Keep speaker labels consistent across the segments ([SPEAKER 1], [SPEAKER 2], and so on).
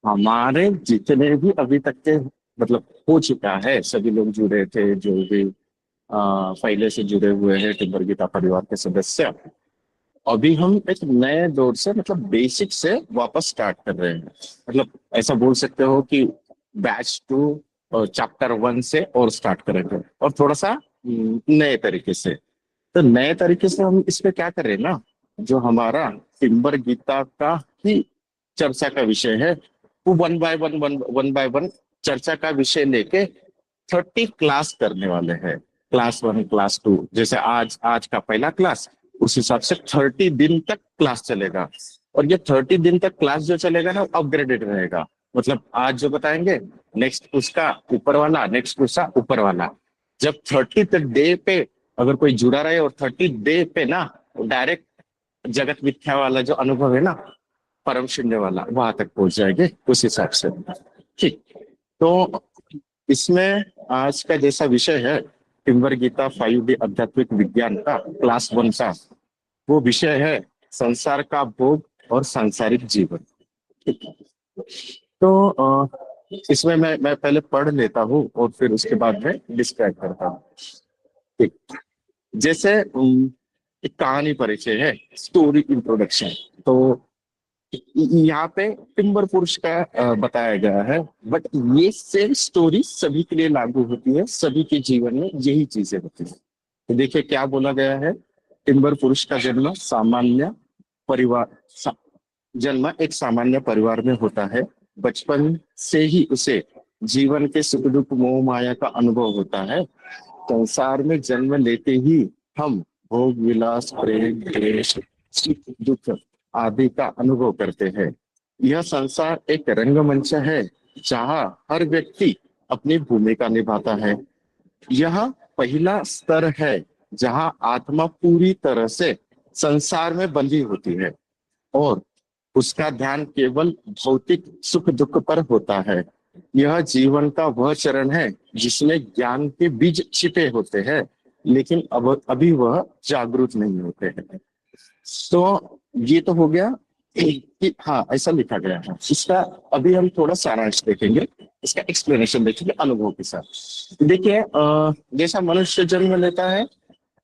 [SPEAKER 1] हमारे जितने भी अभी तक के मतलब हो चुका है, सभी लोग जुड़े थे जो भी पहले से जुड़े हुए हैं टिम्बर गीता परिवार के सदस्य। अभी हम एक नए दौर से मतलब बेसिक से वापस स्टार्ट कर रहे हैं। मतलब ऐसा बोल सकते हो कि बैच टू चैप्टर वन से और स्टार्ट करेंगे, और थोड़ा सा नए तरीके से। तो नए तरीके से हम इसमें क्या कर रहे हैं ना, जो हमारा टिम्बर गीता का ही चर्चा का विषय है, वो one by one one by one चर्चा का विषय लेके 30 क्लास करने वाले हैं। क्लास वन क्लास टू, जैसे आज आज का पहला क्लास, उस हिसाब से 30 दिन तक क्लास चलेगा। और ये 30 दिन तक क्लास जो चलेगा ना, अपग्रेडेड रहेगा। मतलब आज जो बताएंगे, नेक्स्ट उसका ऊपर वाला, नेक्स्ट उसका ऊपर वाला। जब 30 डे पे अगर कोई जुड़ा रहे, और 30 डे पे ना डायरेक्ट जगत मिथ्या वाला जो अनुभव है ना, परम शून्य वाला, वहां तक पहुंच जाएंगे उस हिसाब से। ठीक। तो इसमें आज का जैसा विषय है, टिम्बर गीता 5D आध्यात्मिक विज्ञान का क्लास वन का, वो विषय है संसार का भोग और सांसारिक जीवन। ठीक। तो इसमें मैं पहले पढ़ लेता हूँ और फिर उसके बाद में डिस्क्राइब करता हूँ। ठीक। जैसे एक कहानी परिचय है, स्टोरी इंट्रोडक्शन। तो यहाँ पे टिम्बर पुरुष का बताया गया है। बट ये सेम स्टोरी सभी के लिए लागू होती है, सभी के जीवन में यही चीजें होती है। तो देखिए क्या बोला गया है। टिम्बर पुरुष का जन्म सामान्य परिवार जन्म एक सामान्य परिवार में होता है। बचपन से ही उसे जीवन के सुख दुख मोह माया का अनुभव होता है। संसार में जन्म लेते ही हम भोग विलास प्रेम द्वेष सुख दुख आदि का अनुभव करते हैं। यह संसार एक रंगमंच है, जहाँ हर व्यक्ति अपनी भूमिका निभाता है। यह पहला स्तर है, जहाँ आत्मा पूरी तरह से संसार में बंधी होती है, और उसका ध्यान केवल भौतिक सुख दुख पर होता है। यह जीवन का वह चरण है जिसमें ज्ञान के बीज छिपे होते हैं, लेकिन अब अभी वह जागरूक नहीं होते हैं। तो ये तो हो गया कि हाँ ऐसा लिखा गया है। इसका अभी हम थोड़ा सारांश देखेंगे, इसका एक्सप्लेनेशन देखेंगे अनुभव के साथ। देखिए जैसा मनुष्य जन्म लेता है,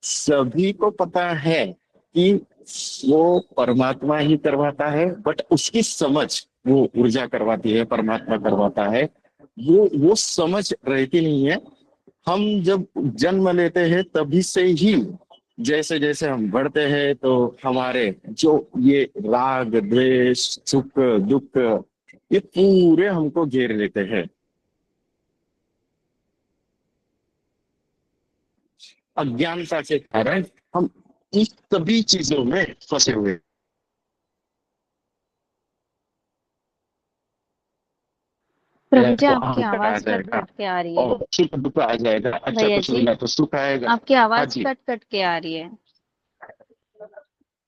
[SPEAKER 1] सभी को पता है कि वो परमात्मा ही करवाता है, बट उसकी समझ, वो ऊर्जा करवाती है, परमात्मा करवाता है, वो समझ रहती नहीं है। हम जब जन्म लेते हैं तभी से ही जैसे जैसे हम बढ़ते हैं, तो हमारे जो ये राग द्वेष सुख दुख, ये पूरे हमको घेर लेते हैं। अज्ञानता के कारण हम इस सभी चीजों में फंसे हुए हैं।
[SPEAKER 2] प्रभु जी,
[SPEAKER 1] तो
[SPEAKER 2] आपकी
[SPEAKER 1] अहंकार आ
[SPEAKER 2] आवाज कट
[SPEAKER 1] जाएगा,
[SPEAKER 2] कट के आ रही है।
[SPEAKER 1] और सुख दुख आ जाएगा, अच्छा
[SPEAKER 2] भैया
[SPEAKER 1] कुछ
[SPEAKER 2] जी,
[SPEAKER 1] मिला तो सुख आएगा।
[SPEAKER 2] आपकी
[SPEAKER 1] हाँ
[SPEAKER 2] आवाज
[SPEAKER 1] जी।
[SPEAKER 2] कट कट के आ रही है।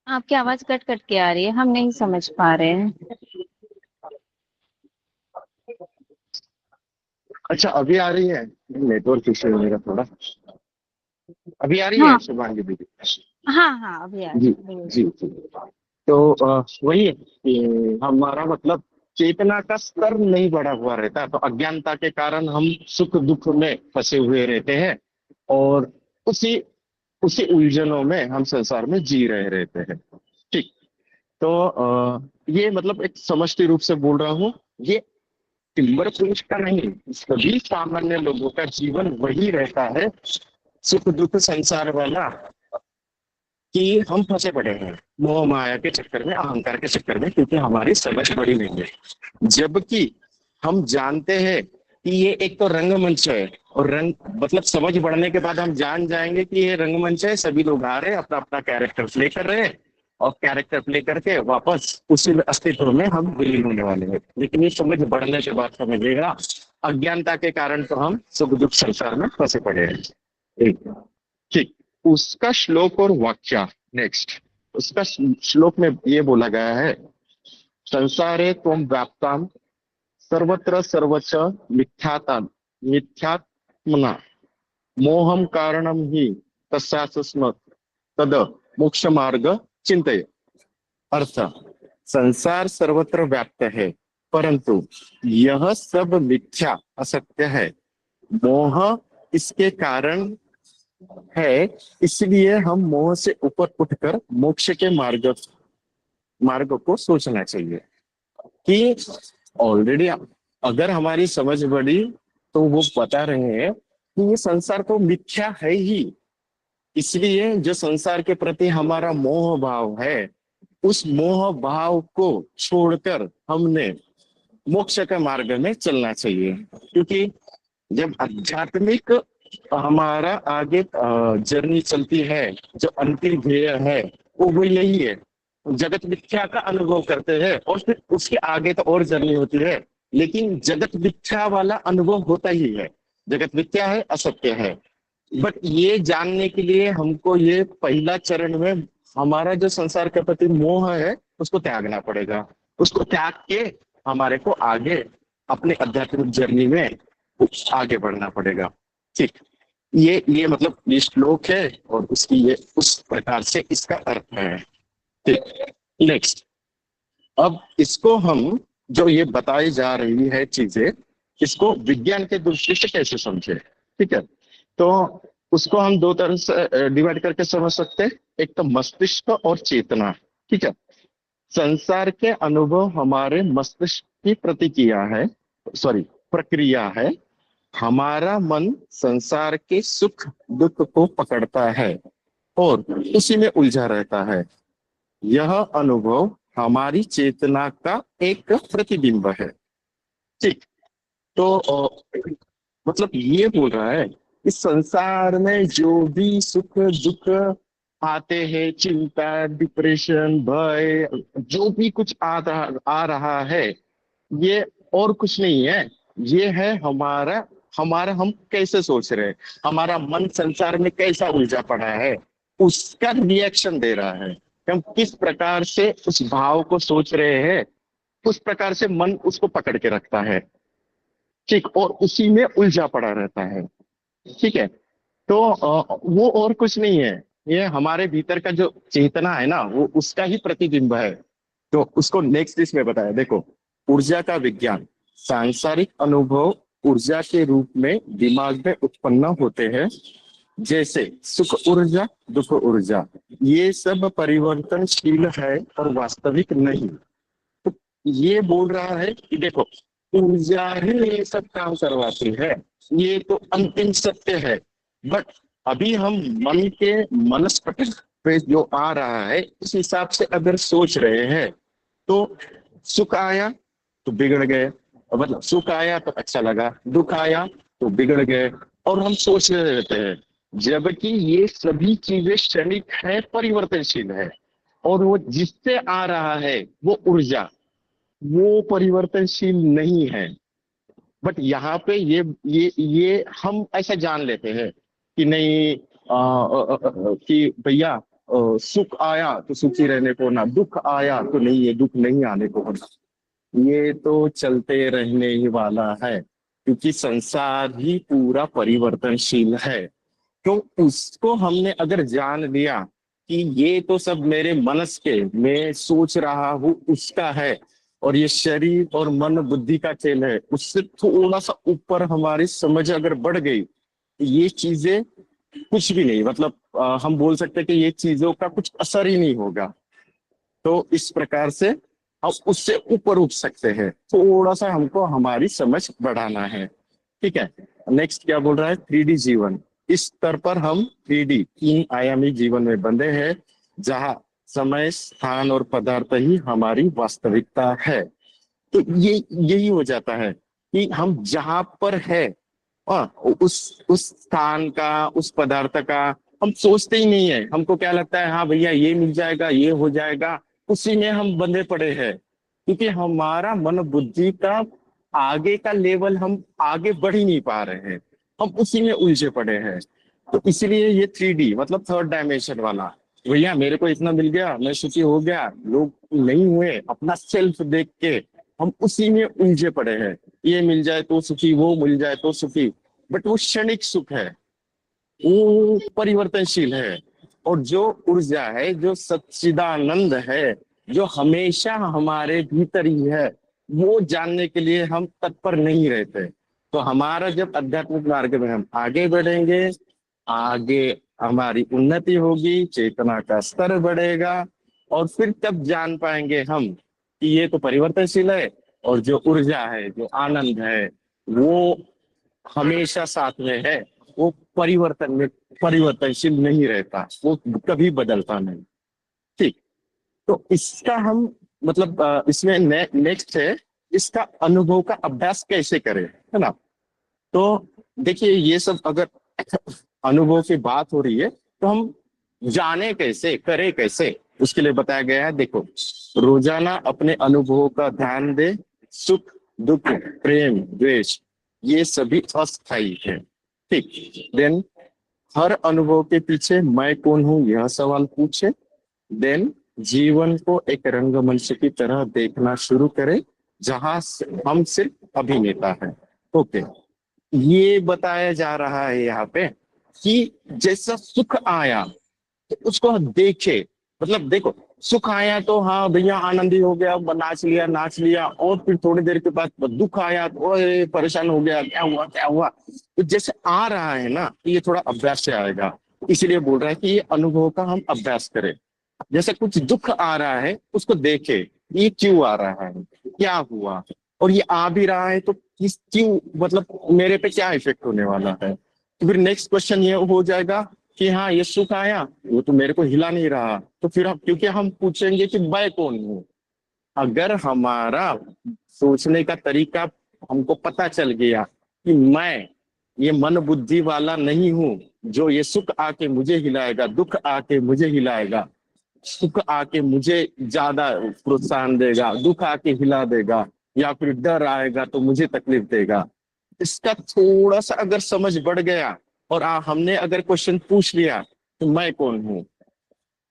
[SPEAKER 2] आपकी आवाज कट कट के आ रही है, हम नहीं समझ पा रहे हैं।
[SPEAKER 1] अच्छा अभी आ रही है, नेटवर्क इशू है मेरा थोड़ा। अभी आ रही है
[SPEAKER 2] हाँ,
[SPEAKER 1] शुभांगी दीदी?
[SPEAKER 2] हाँ, हाँ, अभी आ रही
[SPEAKER 1] जी
[SPEAKER 2] है भैया
[SPEAKER 1] जी
[SPEAKER 2] जी।
[SPEAKER 1] जी। तो वही है कि हमारा मतलब चेतना का स्तर नहीं बढ़ा हुआ रहता, तो अज्ञानता के कारण हम सुख दुख में फंसे हुए रहते हैं, और उसी उसी उलझनों में हम संसार में जी रहे रहते हैं। ठीक। तो ये मतलब एक समष्टि रूप से बोल रहा हूँ। ये टिम्बर पुरुष का नहीं, सभी सामान्य लोगों का जीवन वही रहता है, सुख दुख संसार वाला, कि हम फंसे पड़े हैं मोह माया के चक्कर में, अहंकार के चक्कर में, क्योंकि हमारी समझ बड़ी नहीं है। जबकि हम जानते हैं कि ये एक तो रंगमंच है, और रंग मतलब समझ बढ़ने के बाद हम जान जाएंगे कि ये रंगमंच है, सभी लोग आ रहे हैं, अपना अपना कैरेक्टर प्ले कर रहे हैं, और कैरेक्टर प्ले करके वापस उसी अस्तित्व में हम विलीन होने वाले हैं। लेकिन ये समझ बढ़ने के बाद समझेगा, अज्ञानता के कारण तो हम सुख दुख संसार में फंसे पड़े हैं। एक। ठीक। उसका श्लोक और वाक्य। नेक्स्ट। उसका श्लोक में ये बोला गया है, संसारे त्वं व्याप्ताम सर्वत्र सर्वच मिथ्याता मिथ्यात्मना मोहम कारणम ही तस्यास्म तद मोक्ष मार्ग चिंतय। अर्थ, संसार सर्वत्र व्याप्त है, परंतु यह सब मिथ्या असत्य है। मोह इसके कारण है, इसलिए हम मोह से ऊपर उठकर मोक्ष के मार्ग को सोचना चाहिए। कि ऑलरेडी अगर हमारी समझ बढ़ी तो वो बता रहे हैं कि ये संसार तो मिथ्या है ही, इसलिए जो संसार के प्रति हमारा मोह भाव है, उस मोह भाव को छोड़कर हमने मोक्ष के मार्ग में चलना चाहिए। क्योंकि जब आध्यात्मिक हमारा आगे जर्नी चलती है, जो अंतिम ध्येय है वो यही है। जगत मिथ्या का अनुभव करते हैं और फिर उसके आगे तो और जर्नी होती है, लेकिन जगत मिथ्या वाला अनुभव होता ही है। जगत मिथ्या है, असत्य है। बट ये जानने के लिए हमको ये पहला चरण में हमारा जो संसार के प्रति मोह है उसको त्यागना पड़ेगा। उसको त्याग के हमारे को आगे अपने आध्यात्मिक जर्नी में आगे बढ़ना पड़ेगा। ठीक, ये मतलब ये श्लोक है और उसकी ये उस प्रकार से इसका अर्थ है। ठीक, नेक्स्ट। अब इसको हम जो ये बताई जा रही है चीजें, इसको विज्ञान के दृष्टि से कैसे समझे। ठीक है, तो उसको हम दो तरह से डिवाइड करके समझ सकते हैं। एक तो मस्तिष्क और चेतना। ठीक है, संसार के अनुभव हमारे मस्तिष्क की प्रतिक्रिया है, सॉरी प्रक्रिया है। हमारा मन संसार के सुख दुख को पकड़ता है और उसी में उलझा रहता है। यह अनुभव हमारी चेतना का एक प्रतिबिंब है। ठीक, तो मतलब ये बोल रहा है कि संसार में जो भी सुख दुख आते हैं, चिंता, डिप्रेशन, भय, जो भी कुछ आ रहा है, ये और कुछ नहीं है। ये है हमारा हमारा हम कैसे सोच रहे हैं, हमारा मन संसार में कैसा उलझा पड़ा है, उसका रिएक्शन दे रहा है। हम किस प्रकार से उस भाव को सोच रहे हैं, उस प्रकार से मन उसको पकड़ के रखता है। ठीक, और उसी में उलझा पड़ा रहता है। ठीक है, तो वो और कुछ नहीं है। ये हमारे भीतर का जो चेतना है ना, वो उसका ही प्रतिबिंब है। तो उसको नेक्स्ट इसमें बताया, देखो। ऊर्जा का विज्ञान। सांसारिक अनुभव ऊर्जा के रूप में दिमाग में उत्पन्न होते हैं, जैसे सुख ऊर्जा, दुख ऊर्जा। ये सब परिवर्तनशील है और वास्तविक नहीं। तो ये बोल रहा है कि देखो, ऊर्जा ही ये सब काम करवाती है, ये तो अंतिम सत्य है। बट अभी हम मन के मनस्पटल पे जो आ रहा है उस हिसाब से अगर सोच रहे हैं, तो सुख आया तो बिगड़ गए, मतलब सुख आया तो अच्छा लगा, दुख आया तो बिगड़ गए, और हम सोचते रहते हैं। जबकि ये सभी चीजें क्षणिक है, परिवर्तनशील है। और वो जिससे आ रहा है वो ऊर्जा, वो परिवर्तनशील नहीं है। बट यहाँ पे ये हम ऐसा जान लेते हैं कि नहीं, कि भैया सुख आया तो सुखी रहने को ना, दुख आया तो नहीं, ये दुख नहीं आने को होना, ये तो चलते रहने ही वाला है। क्योंकि संसार ही पूरा परिवर्तनशील है। तो उसको हमने अगर जान लिया कि ये तो सब मेरे मनस के, मैं सोच रहा हूँ उसका है, और ये शरीर और मन बुद्धि का खेल है, उससे थोड़ा सा ऊपर हमारी समझ अगर बढ़ गई, ये चीजें कुछ भी नहीं, मतलब हम बोल सकते हैं कि ये चीजों का कुछ असर ही नहीं होगा। तो इस प्रकार से हम उससे ऊपर उठ सकते हैं। थोड़ा सा हमको हमारी समझ बढ़ाना है। ठीक है, नेक्स्ट क्या बोल रहा है, 3D जीवन। इस स्तर पर हम 3D, तीन आयामी जीवन में बंधे हैं, जहाँ समय, स्थान और पदार्थ ही हमारी वास्तविकता है। तो ये यही हो जाता है कि हम जहां पर है, उस स्थान का, उस पदार्थ का हम सोचते ही नहीं है। हमको क्या लगता है, हाँ भैया ये मिल जाएगा, ये हो जाएगा, उसी में हम बंधे पड़े हैं। क्योंकि हमारा मन बुद्धि का आगे का लेवल हम आगे बढ़ ही नहीं पा रहे हैं, हम उसी में उलझे पड़े हैं। तो इसलिए ये 3D मतलब थर्ड डायमेंशन वाला, भैया मेरे को इतना मिल गया, मैं सुखी हो गया, लोग नहीं हुए, अपना सेल्फ देख के हम उसी में उलझे पड़े हैं। ये मिल जाए तो सुखी, वो मिल जाए तो सुखी। बट वो क्षणिक सुख है, वो परिवर्तनशील है। और जो ऊर्जा है, जो सच्चिदानंद है, जो हमेशा हमारे भीतर ही है, वो जानने के लिए हम तत्पर नहीं रहते। तो हमारा जब आध्यात्मिक मार्ग में हम आगे बढ़ेंगे, आगे हमारी उन्नति होगी, चेतना का स्तर बढ़ेगा, और फिर तब जान पाएंगे हम कि ये तो परिवर्तनशील है, और जो ऊर्जा है, जो आनंद है, वो हमेशा साथ में है। वो परिवर्तन में परिवर्तनशील नहीं रहता, वो कभी बदलता नहीं। ठीक। तो इसका हम मतलब इसमें नेक्स्ट है, इसका अनुभव का अभ्यास कैसे करें, है ना। तो देखिए, ये सब अगर अनुभव की बात हो रही है, तो हम जाने कैसे, करें कैसे, उसके लिए बताया गया है। देखो, रोजाना अपने अनुभवों का ध्यान दे। सुख, दुख, प्रेम, द्वेष, ये सभी अस्थायी है। ठीक। देन हर अनुभव के पीछे मैं कौन हूं, यह सवाल पूछे। देन जीवन को एक रंगमंच की तरह देखना शुरू करें, जहां हम सिर्फ अभिनेता हैं। ओके। ये बताया जा रहा है यहाँ पे कि जैसा सुख आया तो उसको देखे। मतलब देखो, सुख आया तो हाँ भैया आनंदी हो गया, नाच लिया नाच लिया, और फिर थोड़ी देर के बाद दुख आया तो ओए परेशान हो गया, क्या हुआ क्या हुआ। तो जैसे आ रहा है ना, ये थोड़ा अभ्यास से आएगा। इसलिए बोल रहा है कि ये अनुभव का हम अभ्यास करें। जैसे कुछ दुख आ रहा है, उसको देखे, ये क्यों आ रहा है, क्या हुआ, और ये आ भी रहा है तो किस क्यों, मतलब मेरे पे क्या इफेक्ट होने वाला है। तो फिर नेक्स्ट क्वेश्चन ये हो जाएगा कि हाँ ये सुख आया, वो तो मेरे को हिला नहीं रहा, तो फिर हम, क्योंकि हम पूछेंगे कि मैं कौन हूँ। अगर हमारा सोचने का तरीका हमको पता चल गया कि मैं ये मन बुद्धि वाला नहीं हूं, जो ये सुख आके मुझे हिलाएगा, दुख आके मुझे हिलाएगा, सुख आके मुझे ज्यादा प्रोत्साहन देगा, दुख आके हिला देगा, या फिर डर आएगा तो मुझे तकलीफ देगा। इसका थोड़ा सा अगर समझ बढ़ गया, और हमने अगर क्वेश्चन पूछ लिया तो मैं कौन हूं,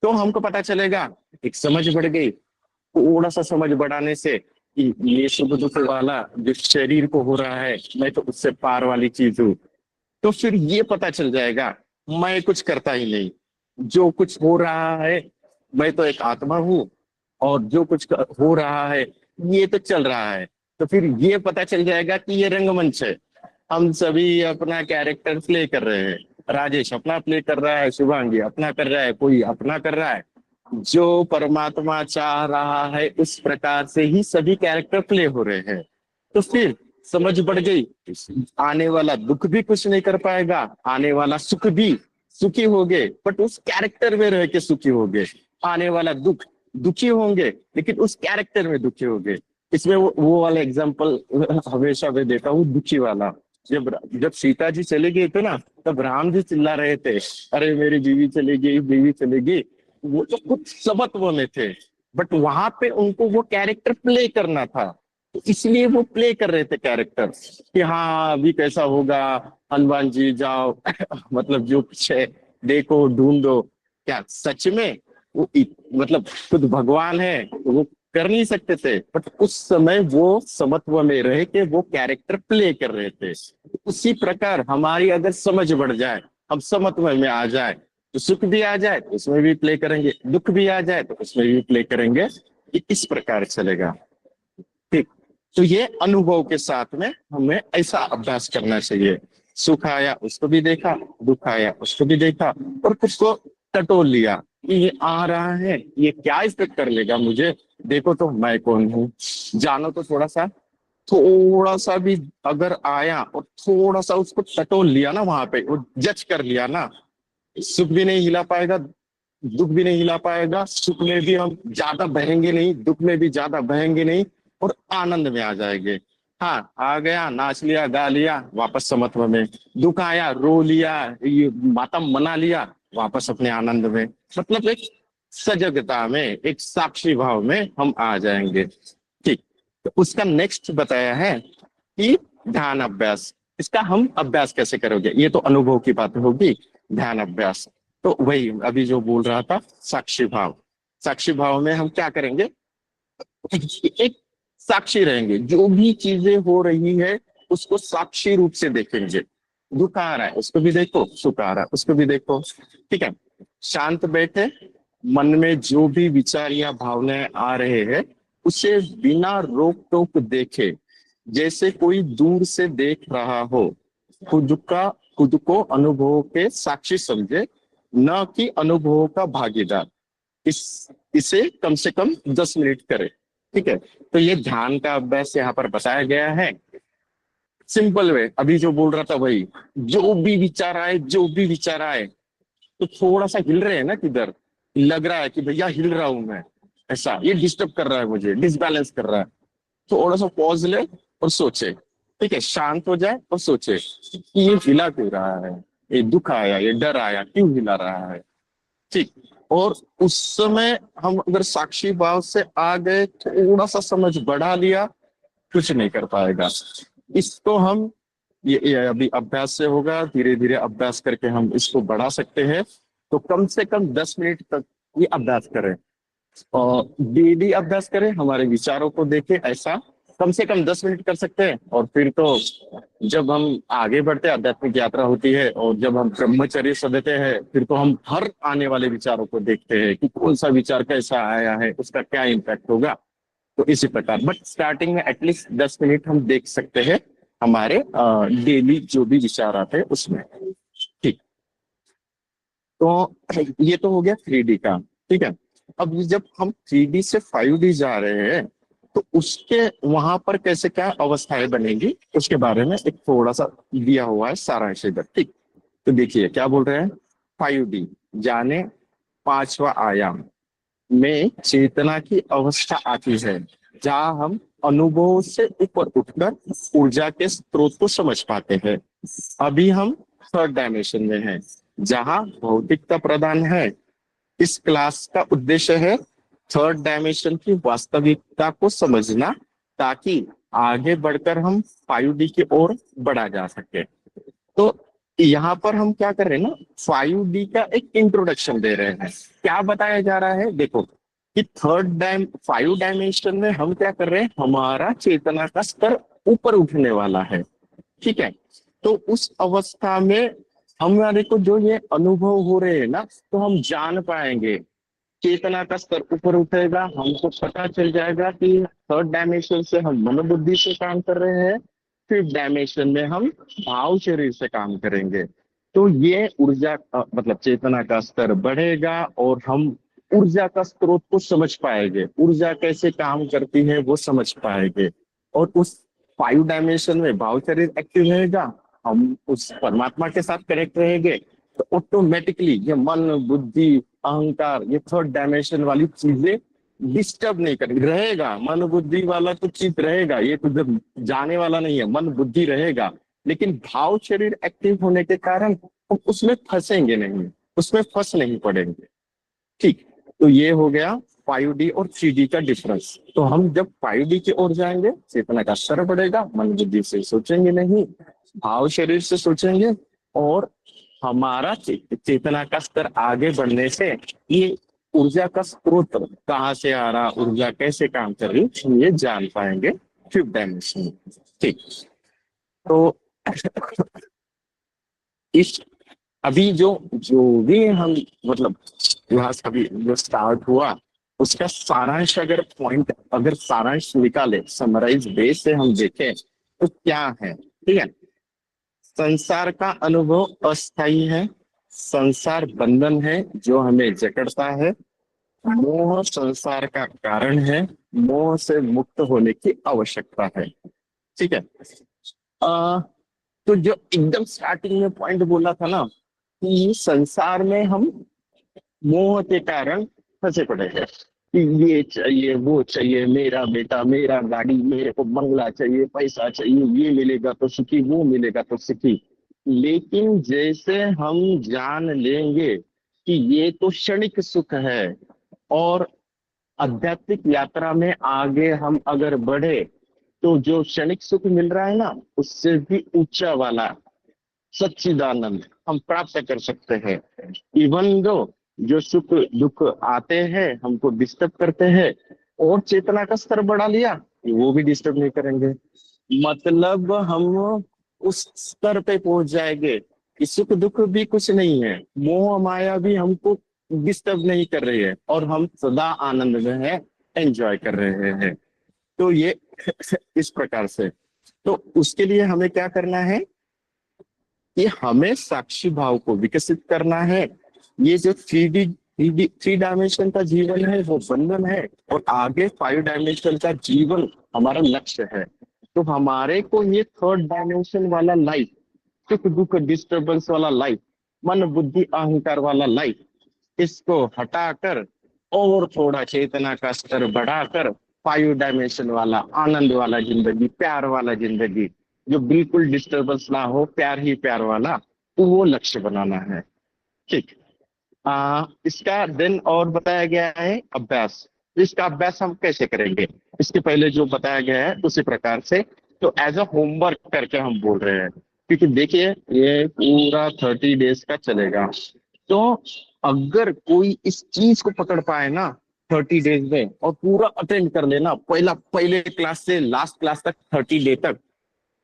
[SPEAKER 1] तो हमको पता चलेगा, एक समझ बढ़ गई। थोड़ा सा समझ बढ़ाने से कि ये सुख दुख वाला जो शरीर को हो रहा है, मैं तो उससे पार वाली चीज हूँ। तो फिर ये पता चल जाएगा, मैं कुछ करता ही नहीं, जो कुछ हो रहा है मैं तो एक आत्मा हूँ, और जो कुछ हो रहा है ये तो चल रहा है। तो फिर ये पता चल जाएगा कि ये रंगमंच है, हम सभी अपना कैरेक्टर प्ले कर रहे हैं। राजेश अपना प्ले कर रहा है, शुभांगी अपना कर रहा है, कोई अपना कर रहा है। जो परमात्मा चाह रहा है उस प्रकार से ही सभी कैरेक्टर प्ले हो रहे हैं। तो फिर समझ बढ़ गई, आने वाला दुख भी कुछ नहीं कर पाएगा, आने वाला सुख भी सुखी होंगे बट उस कैरेक्टर में रह के सुखी होंगे, आने वाला दुख दुखी होंगे लेकिन उस कैरेक्टर में दुखी होंगे। इसमें वो वाला एग्जाम्पल हमेशा मैं देता हूँ, दुखी वाला। जब जब सीता जी चले गए थे ना, तब राम जी चिल्ला रहे थे, अरे मेरी बीवी चली गई, बीवी चली गई। वो तो कुछ समत्व में थे, बट वहां पे उनको वो कैरेक्टर प्ले करना था, तो इसलिए वो प्ले कर रहे थे कैरेक्टर कि हाँ अभी कैसा होगा, हनुमान जी जाओ मतलब जो कुछ है देखो ढूंढो। क्या सच में वो मतलब खुद भगवान है तो वो कर नहीं सकते थे, बट उस समय वो समत्व में रह के वो कैरेक्टर प्ले कर रहे थे। उसी प्रकार हमारी अगर समझ बढ़ जाए, हम समत्व में आ जाए, तो सुख भी आ जाए तो उसमें भी प्ले करेंगे, दुख भी आ जाए तो उसमें भी प्ले करेंगे। इस प्रकार चलेगा। ठीक। तो ये अनुभव के साथ में हमें ऐसा अभ्यास करना चाहिए। सुख आया उसको भी देखा, दुख आया उसको भी देखा, और कुछ को टटोल लिया कि ये आ रहा है, ये क्या इफेक्ट कर लेगा मुझे, देखो तो मैं कौन हूँ, जानो तो थोड़ा सा। थोड़ा सा भी अगर आया और थोड़ा सा उसको टटोल लिया ना, वहां पे वो जज कर लिया ना, सुख भी नहीं हिला पाएगा, दुख भी नहीं हिला पाएगा, सुख में भी हम ज्यादा बहेंगे नहीं, दुख में भी ज्यादा बहेंगे नहीं, और आनंद में आ जाएंगे। हाँ आ गया, नाच लिया गा लिया, वापस समत्व में। दुख आया, रो लिया, ये मातम मना लिया, वापस अपने आनंद में। मतलब एक सजगता में, एक साक्षी भाव में हम आ जाएंगे। ठीक। तो उसका नेक्स्ट बताया है कि ध्यान अभ्यास। इसका हम अभ्यास कैसे करोगे, ये तो अनुभव की बात होगी। ध्यान अभ्यास तो वही अभी जो बोल रहा था, साक्षी भाव। साक्षी भाव में हम क्या करेंगे, एक साक्षी रहेंगे, जो भी चीजें हो रही है उसको साक्षी रूप से देखेंगे। दुख आ रहा है उसको भी देखो, सुख आ रहा है उसको भी देखो। ठीक है। शांत बैठे, मन में जो भी विचार या भावनाएं आ रहे हैं उसे बिना रोक टोक देखे, जैसे कोई दूर से देख रहा हो, खुद को अनुभवों के साक्षी समझे, न कि अनुभवों का भागीदार। इसे कम से कम 10 मिनट करे। ठीक है, तो ये ध्यान का अभ्यास यहाँ पर बताया गया है। सिंपल वे, अभी जो बोल रहा था वही, जो भी विचार आए, तो थोड़ा सा हिल रहे हैं ना, किधर लग रहा है कि भैया हिल रहा हूं मैं, ऐसा ये डिस्टर्ब कर रहा है मुझे, डिसबैलेंस कर रहा है, थोड़ा सा पॉज ले और सोचे। ठीक है, शांत हो जाए और सोचे कि ये हिला क्यों रहा है, ये दुख आया, ये डर आया, क्यों हिला रहा है। ठीक, और उस समय हम अगर साक्षी भाव से आ गए, थोड़ा सा समझ बढ़ा लिया, कुछ नहीं कर पाएगा। इसको हम ये अभी अभ्यास से होगा, धीरे धीरे अभ्यास करके हम इसको बढ़ा सकते हैं। तो कम से कम 10 मिनट तक ये अभ्यास करें, और डेली अभ्यास करें, हमारे विचारों को देखें, ऐसा कम से कम 10 मिनट कर सकते हैं। और फिर तो जब हम आगे बढ़ते हैं, आध्यात्मिक यात्रा होती है, और जब हम ब्रह्मचर्य सधते हैं, फिर तो हम हर आने वाले विचारों को देखते हैं कि कौन सा विचार कैसा आया है, उसका क्या इम्पैक्ट होगा। तो इसी प्रकार, बट स्टार्टिंग में एटलीस्ट 10 मिनट हम देख सकते हैं हमारे डेली जो भी विचार आते हैं उसमें। ठीक, तो ये तो हो गया 3D का। ठीक है, अब ये जब हम 3D से 5D जा रहे हैं, तो उसके वहां पर कैसे क्या अवस्थाएं बनेंगी, उसके बारे में एक थोड़ा सा दिया हुआ है सारांश इधर। ठीक, तो देखिए क्या बोल रहे हैं। 5D जाने पांचवा आयाम में चेतना की अवस्था आती है, जहां हम अनुभव से ऊपर उठकर ऊर्जा के स्रोत को समझ पाते हैं। अभी हम थर्ड डायमेंशन में हैं, जहां भौतिकता प्रधान है। इस क्लास का उद्देश्य है थर्ड डायमेंशन की वास्तविकता को समझना, ताकि आगे बढ़कर हम 5D की ओर बढ़ा जा सके। तो यहाँ पर हम क्या कर रहे हैं ना, 5D का एक इंट्रोडक्शन दे रहे हैं। क्या बताया जा रहा है, देखो कि 5 डायमेंशन में हम क्या कर रहे हैं, हमारा चेतना का स्तर ऊपर उठने वाला है। ठीक है, तो उस अवस्था में हमारे को जो ये अनुभव हो रहे हैं ना, तो हम जान पाएंगे, चेतना का स्तर ऊपर उठेगा, हमको पता चल जाएगा कि थर्ड डायमेंशन से हम मनोबुद्धि से काम कर रहे हैं, फिफ्थ डायमेंशन में हम भाव शरीर से काम करेंगे। तो ये ऊर्जा मतलब चेतना का स्तर बढ़ेगा, और हम ऊर्जा का स्रोत को समझ पाएंगे, ऊर्जा कैसे काम करती है वो समझ पाएंगे। और उस 5 डायमेंशन में भाव शरीर एक्टिव रहेगा, हम उस परमात्मा के साथ कनेक्ट रहेंगे। तो ऑटोमेटिकली ये मन बुद्धि अहंकार, ये थर्ड डायमेंशन वाली चीजें डिस्टर्ब नहीं करेंगे, रहेगा मन बुद्धि वाला तो चीज रहेगा, ये तो जब जाने वाला नहीं है, मन बुद्धि रहेगा। लेकिन भाव शरीर एक्टिव होने के कारण हम उसमें फंसेंगे नहीं, उसमें फंस नहीं पड़ेंगे। ठीक, तो ये हो गया 5D और 3D का डिफरेंस। तो हम जब 5D की ओर जाएंगे, चेतना का स्तर बढ़ेगा, मन बुद्धि से सोचेंगे नहीं, भाव शरीर से सोचेंगे, और हमारा चेतना का स्तर आगे बढ़ने से ये ऊर्जा का स्रोत कहाँ से आ रहा, ऊर्जा कैसे काम कर रही, हम ये जान पाएंगे फिफ्थ डायमेंशन में। ठीक, तो इस अभी जो जो भी हम मतलब क्लास अभी जो स्टार्ट हुआ, उसका सारांश अगर पॉइंट, अगर सारांश निकाले, समराइज बेस से हम देखें तो क्या है। ठीक है, संसार का अनुभव अस्थायी है, संसार बंधन है जो हमें जकड़ता है, मोह संसार का कारण है, मोह से मुक्त होने की आवश्यकता है। ठीक है, आ, तो जो एकदम स्टार्टिंग में पॉइंट बोला था ना, कि संसार में हम मोह के कारण फंसे पड़े हैं, कि ये चाहिए वो चाहिए, मेरा बेटा, मेरा गाड़ी, मेरे को बंगला चाहिए, पैसा चाहिए, ये मिलेगा तो सुखी, वो मिलेगा तो सुखी। लेकिन जैसे हम जान लेंगे कि ये तो क्षणिक सुख है, और आध्यात्मिक यात्रा में आगे हम अगर बढ़े, तो जो क्षणिक सुख मिल रहा है ना, उससे भी ऊंचा वाला सच्चिदानंद हम प्राप्त कर सकते हैं। इवन दो जो सुख दुख आते हैं, हमको डिस्टर्ब करते हैं, और चेतना का स्तर बढ़ा लिया, वो भी डिस्टर्ब नहीं करेंगे। मतलब हम उस स्तर पे पहुंच जाएंगे कि सुख दुख भी कुछ नहीं है, मोह माया भी हमको डिस्टर्ब नहीं कर रही है, और हम सदा आनंद में है, एंजॉय कर रहे हैं। तो ये इस प्रकार से, तो उसके लिए हमें क्या करना है कि हमें साक्षी भाव को विकसित करना है। ये जो थ्री डायमेंशन का जीवन है वो बंधन है, और आगे 5 डायमेंशन का जीवन हमारा लक्ष्य है। तो हमारे को ये 3rd डायमेंशन वाला लाइफ, सुख दुख डिस्टर्बेंस वाला लाइफ, मन बुद्धि अहंकार वाला लाइफ, इसको हटाकर और थोड़ा चेतना का स्तर बढ़ाकर 5 डायमेंशन वाला आनंद वाला जिंदगी, प्यार वाला जिंदगी, जो बिल्कुल डिस्टर्बेंस ना हो, प्यार ही प्यार वाला, तो वो लक्ष्य बनाना है। ठीक। इसका देन और बताया गया है अभ्यास। तो इसका अभ्यास हम कैसे करेंगे, इसके पहले जो बताया गया है उसी प्रकार से, तो एज अ होमवर्क करके हम बोल रहे हैं। क्योंकि देखिए ये पूरा 30 डेज का चलेगा, तो अगर कोई इस चीज को पकड़ पाए ना 30 डेज में, और पूरा अटेंड कर लेना पहले क्लास से लास्ट क्लास तक 30 डे तक,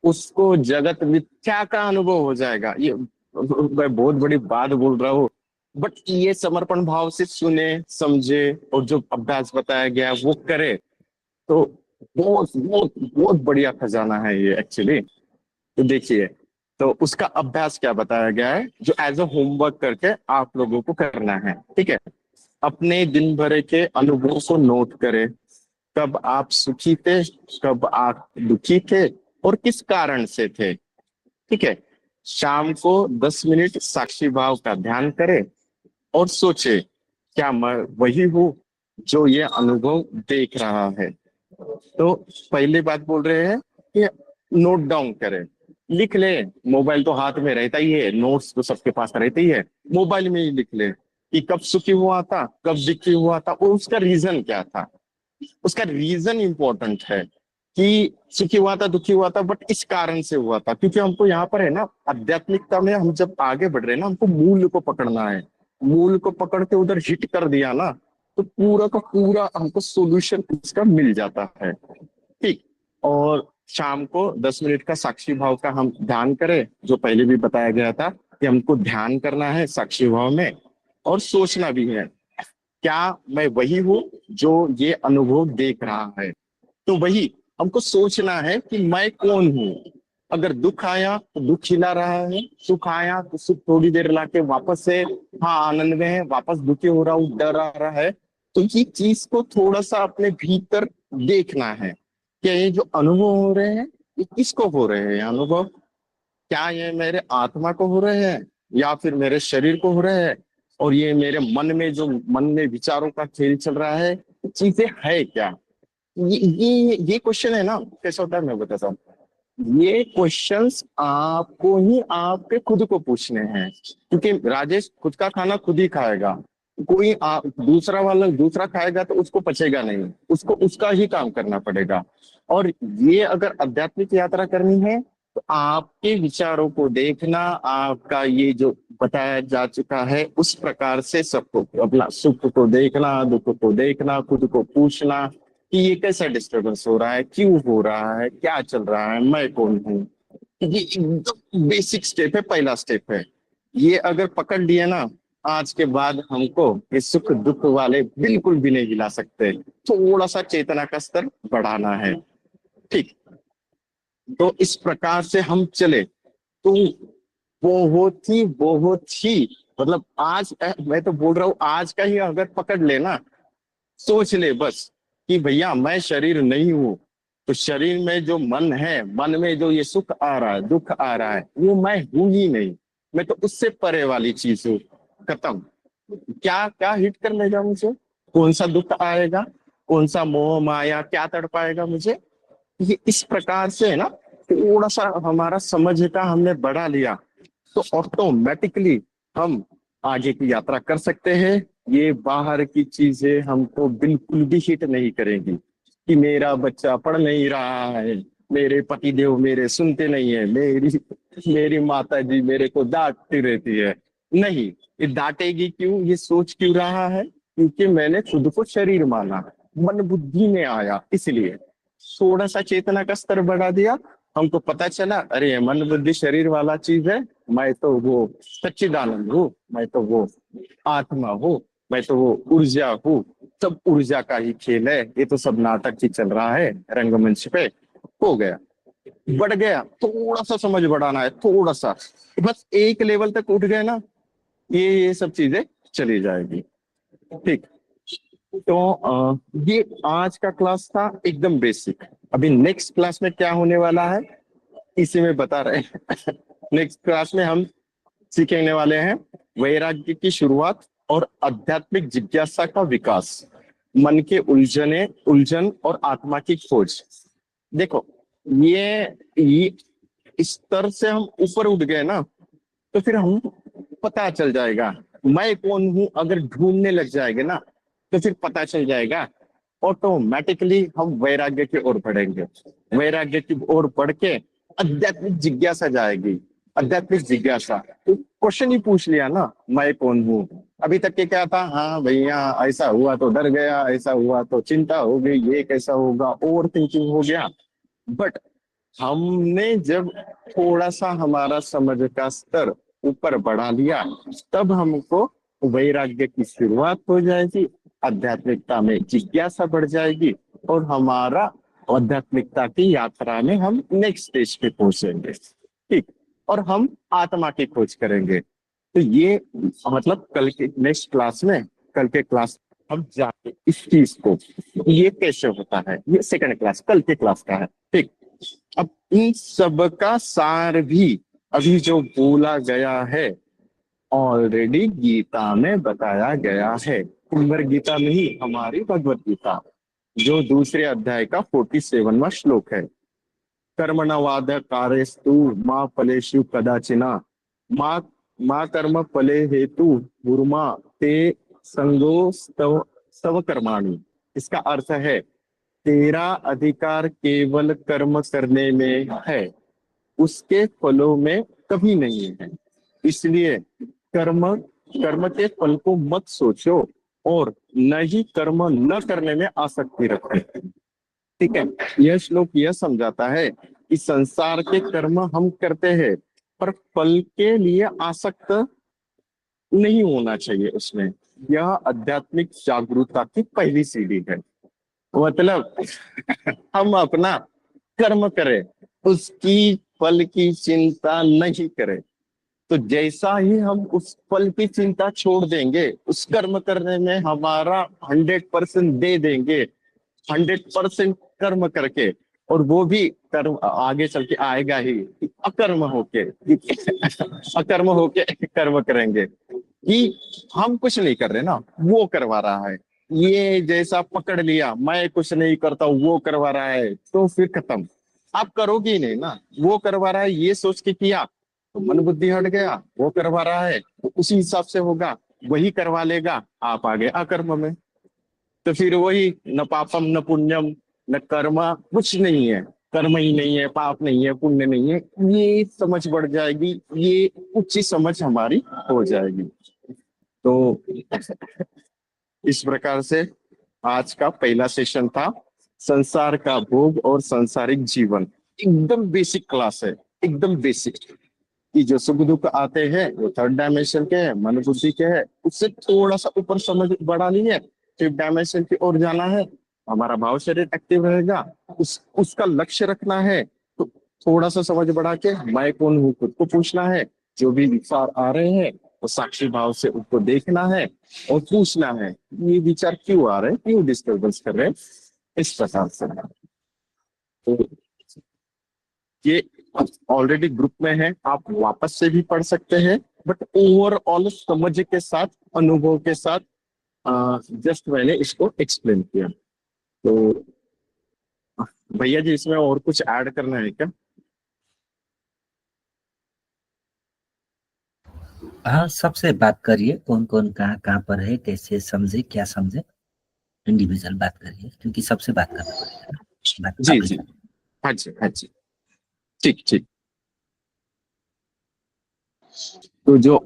[SPEAKER 1] उसको जगत मिथ्या का अनुभव हो जाएगा। ये मैं बहुत बड़ी बात बोल रहा हूँ, बट ये समर्पण भाव से सुने समझे और जो अभ्यास बताया गया है वो करे, तो बहुत बहुत बहुत बढ़िया खजाना है ये एक्चुअली। तो देखिए, तो उसका अभ्यास क्या बताया गया है, जो एज अ होमवर्क करके आप लोगों को करना है। ठीक है। अपने दिन भर के अनुभव को नोट करें। कब आप सुखी थे, कब आप दुखी थे, और किस कारण से थे। ठीक है। शाम को 10 मिनट साक्षी भाव का ध्यान करें और सोचे, क्या मैं वही हूँ जो ये अनुभव देख रहा है। तो पहली बात बोल रहे हैं कि नोट डाउन करें, लिख ले। मोबाइल तो हाथ में रहता ही है, नोट्स तो सबके पास रहते ही है, मोबाइल में ही लिख ले कि कब सुखी हुआ था, कब दुखी हुआ था, और उसका रीजन क्या था। उसका रीजन इंपॉर्टेंट है कि सुखी हुआ था, दुखी हुआ था, बट इस कारण से हुआ था। क्योंकि हमको यहाँ पर है ना, आध्यात्मिकता में हम जब आगे बढ़ रहे हैं ना, हमको मूल को पकड़ना है। मूल को पकड़ के उधर हिट कर दिया ना, तो पूरा का पूरा हमको सोल्यूशन इसका मिल जाता है। ठीक। और शाम को 10 मिनट का साक्षी भाव का हम ध्यान करें, जो पहले भी बताया गया था कि हमको ध्यान करना है साक्षी भाव में, और सोचना भी है, क्या मैं वही हूँ जो ये अनुभव देख रहा है। तो वही हमको सोचना है कि मैं कौन हूँ। अगर दुख आया तो दुख खिला रहा है, सुख आया तो सुख थोड़ी देर लाके वापस से हाँ आनंद में है, वापस दुखी हो रहा हूँ, डर आ रहा है। तो ये चीज को थोड़ा सा अपने भीतर देखना है, क्या ये जो अनुभव हो रहे हैं ये किसको हो रहे हैं अनुभव। क्या ये मेरे आत्मा को हो रहे हैं, या फिर मेरे शरीर को हो रहे हैं, और ये मेरे मन में विचारों का खेल चल रहा है, चीजें है क्या। ये क्वेश्चन है ना, कैसा होता है मैं बताता हूँ। ये क्वेश्चंस आपको ही आपके खुद को पूछने हैं, क्योंकि राजेश खुद का खाना खुद ही खाएगा। कोई दूसरा वाला दूसरा खाएगा तो उसको पचेगा नहीं, उसको उसका ही काम करना पड़ेगा। और ये अगर आध्यात्मिक यात्रा करनी है, तो आपके विचारों को देखना, आपका ये जो बताया जा चुका है उस प्रकार से सबको, अपना सुख को देखना, दुख को देखना, खुद को पूछना कि ये कैसा डिस्टरबेंस हो रहा है, क्यों हो रहा है, क्या चल रहा है, मैं कौन हूँ। ये एकदम बेसिक स्टेप है, पहला स्टेप है। ये अगर पकड़ लिए ना, आज के बाद हमको ये सुख दुख वाले बिल्कुल भी नहीं हिला सकते। थोड़ा सा चेतना का स्तर बढ़ाना है। ठीक। तो इस प्रकार से हम चले तो बहुत ही मतलब आज मैं तो बोल रहा हूँ, आज का ही अगर पकड़ लेना, सोच ले बस कि भैया मैं शरीर नहीं हूँ। तो शरीर में जो मन है, मन में जो ये सुख आ रहा है, दुख आ रहा है, वो मैं हूं ही नहीं। मैं तो उससे परे वाली चीज हूँ। खत्म। क्या क्या हिट कर लेगा मुझे, कौन सा दुख आएगा, कौन सा मोह माया क्या तड़पाएगा मुझे। ये इस प्रकार से है ना, थोड़ा सा हमारा समझ का हमने बढ़ा लिया, तो ऑटोमेटिकली हम आगे की यात्रा कर सकते हैं। ये बाहर की चीजें हमको बिल्कुल भी हिट नहीं करेंगी कि मेरा बच्चा पढ़ नहीं रहा है, मेरे पति देव मेरे सुनते नहीं है, मेरी मेरी माता जी मेरे को डांटती रहती है। नहीं, ये डांटेगी क्यों, ये सोच क्यों रहा है, क्योंकि मैंने खुद को शरीर माना, मन बुद्धि में आया, इसलिए थोड़ा सा चेतना का स्तर बढ़ा दिया। हमको पता चला, अरे ये मन बुद्धि शरीर वाला चीज है, मैं तो वो सच्चिदानंद हूँ, मैं तो वो आत्मा हूँ, मैं तो वो ऊर्जा हूँ। सब ऊर्जा का ही खेल है, ये तो सब नाटक ही चल रहा है रंगमंच पे। हो गया, बढ़ गया, थोड़ा सा समझ बढ़ाना है, थोड़ा सा, बस एक लेवल तक उठ गए ना, ये सब चीजें चली जाएगी। ठीक। तो ये आज का क्लास था एकदम बेसिक। अभी नेक्स्ट क्लास में क्या होने वाला है इसी में बता रहे हैं। नेक्स्ट क्लास में हम सीखने वाले हैं वैराग्य की शुरुआत और आध्यात्मिक जिज्ञासा का विकास, मन के उलझन और आत्मा की खोज। देखो, ये इस स्तर से हम ऊपर उठ गए ना, तो फिर हम पता चल जाएगा मैं कौन हूं, अगर ढूंढने लग जाएंगे ना तो फिर पता चल जाएगा। ऑटोमेटिकली हम वैराग्य की ओर बढ़ेंगे, वैराग्य की ओर बढ़ के आध्यात्मिक जिज्ञासा जाएगी। आध्यात्मिक जिज्ञासा तो क्वेश्चन ही पूछ लिया ना, मैं कौन हूँ। अभी तक के क्या था, हाँ भैया ऐसा हुआ तो डर गया, ऐसा हुआ तो चिंता हो गई, ये कैसा होगा, ओवर थिंकिंग हो गया। बट हमने जब थोड़ा सा हमारा समझ का स्तर ऊपर बढ़ा लिया, तब हमको वैराग्य की शुरुआत हो जाएगी, आध्यात्मिकता में जिज्ञासा बढ़ जाएगी, और हमारा आध्यात्मिकता की यात्रा में हम नेक्स्ट स्टेज पे पहुंचेंगे। ठीक। और हम आत्मा की खोज करेंगे। तो ये मतलब कल के नेक्स्ट क्लास में, कल के क्लास हम जाके इस चीज को, ये कैसे होता है, ये सेकंड क्लास कल के क्लास का है। ठीक। अब इन सब का सार भी अभी जो बोला गया है ऑलरेडी गीता में बताया गया है। कुंवर गीता में ही, हमारी भगवत गीता जो दूसरे अध्याय का 47वां श्लोक है। कर्मणवाद कार्यस्तु माँ फलेषु कदाचिना, माँ माँ कर्म फले हेतु गुरुमा ते संगो स्तव स्तव कर्माणि। इसका अर्थ है तेरा अधिकार केवल कर्म करने में है, उसके फलों में कभी नहीं है। इसलिए कर्म कर्म के फल को मत सोचो और न ही कर्म न करने में आसक्ति रखो। ठीक है। यह श्लोक यह समझाता है कि संसार के कर्म हम करते हैं, पर फल के लिए आसक्त नहीं होना चाहिए उसमें। यह आध्यात्मिक जागरूकता की पहली सीढ़ी है। मतलब हम अपना कर्म करें, उसकी फल की चिंता नहीं करें। तो जैसा ही हम उस फल की चिंता छोड़ देंगे, उस कर्म करने में हमारा 100% दे देंगे, 100% कर्म करके, और वो भी कर्म आगे चल के आएगा ही अकर्म होके, अकर्म होके कर्म करेंगे कि हम कुछ नहीं कर रहे ना, वो करवा रहा है। ये जैसा पकड़ लिया मैं कुछ नहीं करता वो करवा रहा है, तो फिर खत्म। आप करोगे ही नहीं ना, वो करवा रहा है ये सोच के किया तो मन बुद्धि हट गया, वो करवा रहा है तो उसी हिसाब से होगा, वही करवा लेगा, आप आ गए अकर्म में। तो फिर वही, न पापम न पुण्यम न कर्मा, कुछ नहीं है, कर्म ही नहीं है, पाप नहीं है, पुण्य नहीं है, ये समझ बढ़ जाएगी, ये उच्च समझ हमारी हो जाएगी। तो इस प्रकार से आज का पहला सेशन था संसार का भोग और सांसारिक जीवन। एकदम बेसिक क्लास है, एकदम बेसिक, कि जो सुख दुख आते हैं वो थर्ड डायमेंशन के हैं, मन बुद्धि के हैं, उससे थोड़ा सा ऊपर समझ बढ़ा ली है, फिफ्थ डायमेंशन की ओर जाना है, हमारा भाव शरीर एक्टिव रहेगा, उसका लक्ष्य रखना है। तो थोड़ा सा समझ बढ़ा के मैं कौन हूँ खुद को पूछना है, जो भी विचार आ रहे हैं तो साक्षी भाव से उसको देखना है और पूछना है ये विचार क्यों आ रहे हैं, क्यों डिस्टर्बेंस कर रहे हैं, इस प्रकार से। तो ये ऑलरेडी ग्रुप में है, आप वापस से भी पढ़ सकते हैं, बट ओवरऑल समझ के साथ, अनुभव के साथ जस्ट मैंने इसको एक्सप्लेन किया। तो भैया जी इसमें और कुछ ऐड करना है क्या?
[SPEAKER 3] हाँ, सबसे बात करिए, कौन कौन कहाँ कहाँ पर है, कैसे समझे, क्या समझे, इंडिविजुअल बात करिए, क्योंकि सबसे बात करना पड़ेगा ना, बात
[SPEAKER 1] जी
[SPEAKER 3] आपकी
[SPEAKER 1] जी।
[SPEAKER 3] बात।
[SPEAKER 1] हाँ जी, हाँ जी। ठीक ठीक। तो जो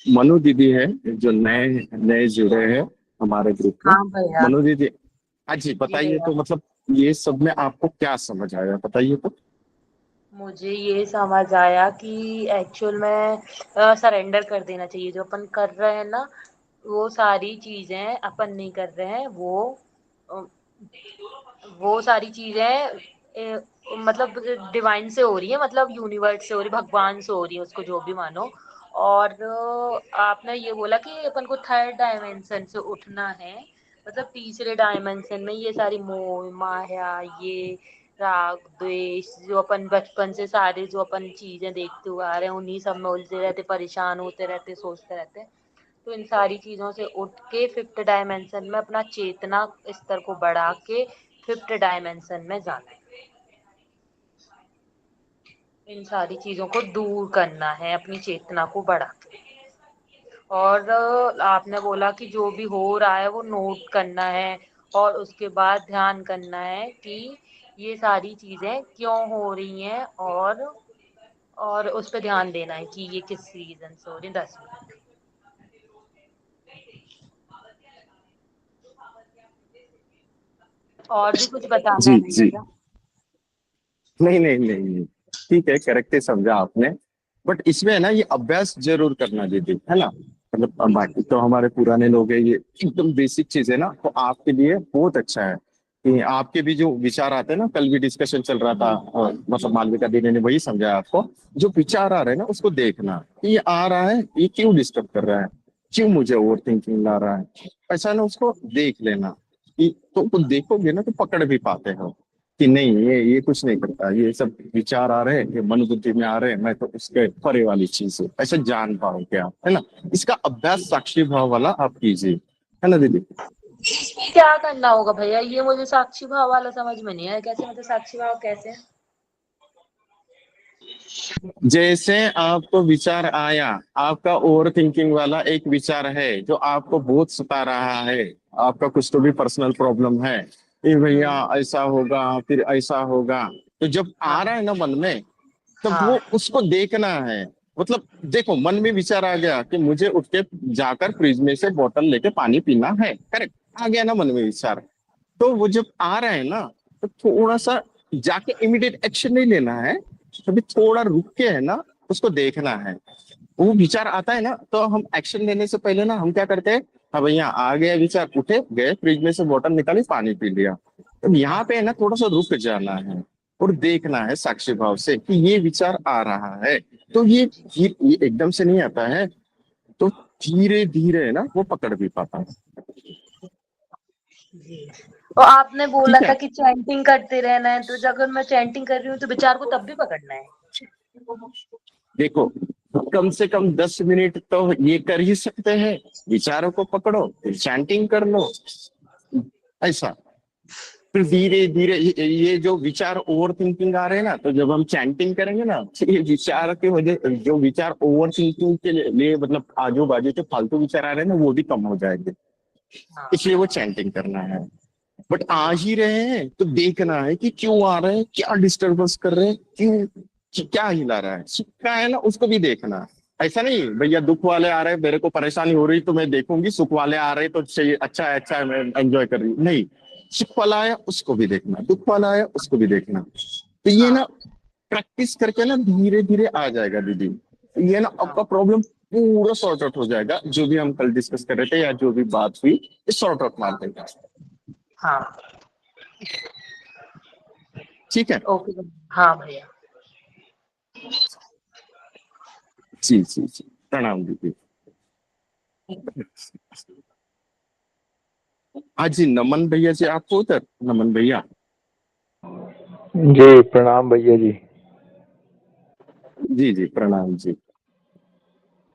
[SPEAKER 1] मनु दीदी है, जो नए नए जुड़े हैं हमारे ग्रुप में,
[SPEAKER 4] हाँ भैया।
[SPEAKER 1] मनु दीदी, हाँ जी
[SPEAKER 4] जी
[SPEAKER 1] बताइए।
[SPEAKER 4] भैया,
[SPEAKER 1] तो मतलब ये सब में आपको क्या समझ आया, बताइए तो।
[SPEAKER 4] मुझे ये समझ आया कि एक्चुअल में सरेंडर कर देना चाहिए जो अपन कर रहे हैं ना, वो सारी चीजें अपन नहीं कर रहे हैं, वो सारी चीजें मतलब डिवाइन से हो रही है, मतलब यूनिवर्स से हो रही, भगवान से हो रही है, उसको जो भी मानो। और आपने ये बोला कि अपन को थर्ड डायमेंशन से उठना है, मतलब तीसरे डायमेंशन में ये सारी मोह माया, ये राग द्वेष, जो अपन बचपन से सारे जो अपन चीजें देखते हुए आ रहे हैं, उन्हीं सब में उलझे रहते, परेशान होते रहते, सोचते रहते हैं। तो इन सारी चीजों से उठ के फिफ्थ डायमेंशन में अपना चेतना स्तर को बढ़ा के फिफ्थ डायमेंशन में जाना है। इन सारी चीजों को दूर करना है, अपनी चेतना को बढ़ा के। और आपने बोला कि जो भी हो रहा है वो नोट करना है, और उसके बाद ध्यान करना है कि ये सारी चीजें क्यों हो रही हैं, और उस पर ध्यान देना है कि ये किस रीजन से हो रही है। 10 मिनट। और भी कुछ बताना है
[SPEAKER 1] जी
[SPEAKER 4] भैया
[SPEAKER 1] जी।
[SPEAKER 4] क्या?
[SPEAKER 1] नहीं नहीं नहीं नहीं, ठीक है, करेक्ट ही समझा आपने। बट इसमें है ना, ये अभ्यास जरूर करना दीदी, है ना। मतलब अब बाकी तो हमारे पुराने लोग हैं, ये एकदम बेसिक चीज है ना, तो आपके लिए बहुत अच्छा है कि आपके भी जो विचार आते हैं ना, कल भी डिस्कशन चल रहा था, और मतलब मालविका दीदी ने वही समझाया आपको। जो विचार आ रहे हैं ना, उसको देखना कि ये आ रहा है, ये क्यों डिस्टर्ब कर रहा है, क्यों मुझे ओवर थिंकिंग ला रहा है, ऐसा ना उसको देख लेना। कि तो देखोगे ना तो पकड़ भी पाते हो कि नहीं, ये कुछ नहीं करता, ये सब विचार आ रहे हैं, ये मन बुद्धि में आ रहे हैं, मैं तो उसके परे वाली चीज है, ऐसे जान पाओगे आप, है ना। इसका अभ्यास साक्षी भाव वाला आप कीजिए, है ना दीदी।
[SPEAKER 4] क्या करना होगा भैया? ये मुझे साक्षी भाव वाला समझ में नहीं आया, कैसे मतलब साक्षी भाव कैसे?
[SPEAKER 1] जैसे आपको विचार आया, आपका ओवर थिंकिंग वाला एक विचार है जो आपको बहुत सता रहा है, आपका कुछ तो भी पर्सनल प्रॉब्लम है, ये भैया ऐसा होगा फिर ऐसा होगा, तो जब आ रहा है ना मन में, तब वो
[SPEAKER 4] हाँ
[SPEAKER 1] उसको देखना है। मतलब देखो, मन में विचार आ गया कि मुझे उठ के जाकर फ्रिज में से बोतल लेके पानी पीना है, करेक्ट, आ गया ना मन में विचार। तो वो जब आ रहा है ना, तो थोड़ा सा जाके इमीडिएट एक्शन नहीं लेना है, अभी थोड़ा रुक के है ना, उसको देखना है। वो विचार आता है ना, तो हम एक्शन लेने से पहले ना हम क्या करते हैं, हाँ भैया आ गया विचार, उठे गए फ्रिज में से बोतल निकाली पानी पी लिया। तो यहाँ पे है ना थोड़ा सा रुक जाना है और देखना है साक्षी भाव से कि ये विचार आ रहा है। तो ये एकदम से नहीं आता है, तो धीरे धीरे है ना वो पकड़ भी पाता है।
[SPEAKER 4] जी। और आपने बोला
[SPEAKER 1] ठीक है।
[SPEAKER 4] था कि चैंटिंग करते रहना है, तो अगर मैं चैंटिंग कर रही हूँ तो विचार को तब भी पकड़ना है?
[SPEAKER 1] देखो, कम से कम 10 मिनट तो ये कर ही सकते हैं, विचारों को पकड़ो फिर चैंटिंग कर लो, ऐसा। फिर धीरे धीरे ये जो विचार ओवर थिंकिंग आ रहे हैं ना, तो जब हम चैंटिंग करेंगे ना, तो ये विचार की वजह, जो विचार ओवर थिंकिंग के लिए मतलब आजू बाजू के फालतू विचार आ रहे हैं ना, वो भी कम हो जाएंगे।
[SPEAKER 4] हाँ
[SPEAKER 1] इसलिए वो चैंटिंग करना है। बट आ ही रहे हैं तो देखना है कि क्यों आ रहे हैं, क्या डिस्टरबेंस कर रहे हैं, क्या हिला रहा है, सुख का है ना, उसको भी देखना है। ऐसा नहीं भैया दुख वाले आ रहे हैं, मेरे को परेशानी हो रही तो मैं देखूंगी, सुख वाले आ रहे हैं तो चाहिए, अच्छा है मैं एंजॉय कर रही हूँ, नहीं। सुख वाला आया उसको भी देखना, दुख वाला आया उसको भी देखना। तो ये ना
[SPEAKER 4] हाँ
[SPEAKER 1] प्रैक्टिस करके ना धीरे धीरे आ जाएगा दीदी। ये ना
[SPEAKER 4] हाँ
[SPEAKER 1] आपका प्रॉब्लम पूरा सॉर्ट आउट हो जाएगा, जो भी हम कल डिस्कस कर रहे थे या जो भी बात हुई, ये सॉर्ट आउट मार देगा।
[SPEAKER 4] हाँ।
[SPEAKER 1] ठीक है।
[SPEAKER 4] ओके। हाँ भैया।
[SPEAKER 1] जी जी जी, प्रणाम दीदी। हाँ जी, नमन भैया जी, आपको उधर नमन भैया।
[SPEAKER 5] जी प्रणाम भैया जी।
[SPEAKER 1] जी जी प्रणाम जी।